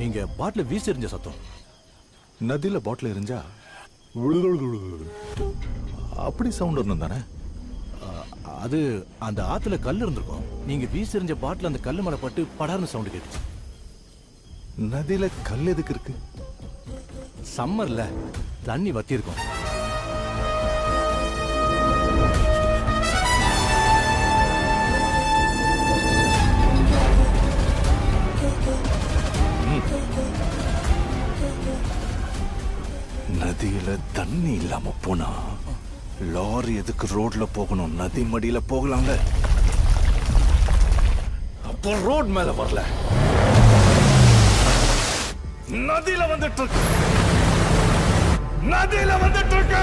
நீங்க பாட்டில வீசி எறிஞ்ச சத்தம். நதியில பாட்டில் எரிஞ்சா அப்படி சவுண்ட் வரணும் தானே? அது அந்த ஆத்துல கல் இருந்திருக்கும். நீங்க வீசி எறிஞ்ச பாட்டில் அந்த கல்லு மேல பட்டு படார்னு சவுண்ட் கேட்டுச்சு. நதியில கல் எதுக்கு இருக்கு? சம்மர்ல தண்ணி வத்தி இருக்கும். நதியில தண்ணி இல்லாம போனா லாரி எதுக்கு ரோட்ல போகணும்? நதி மடியில போகலாம்ல. அப்போ ரோட் மேல வரல, நதியில வந்துட்டு இருக்கு. நதியில வந்துட்டு இருக்கு.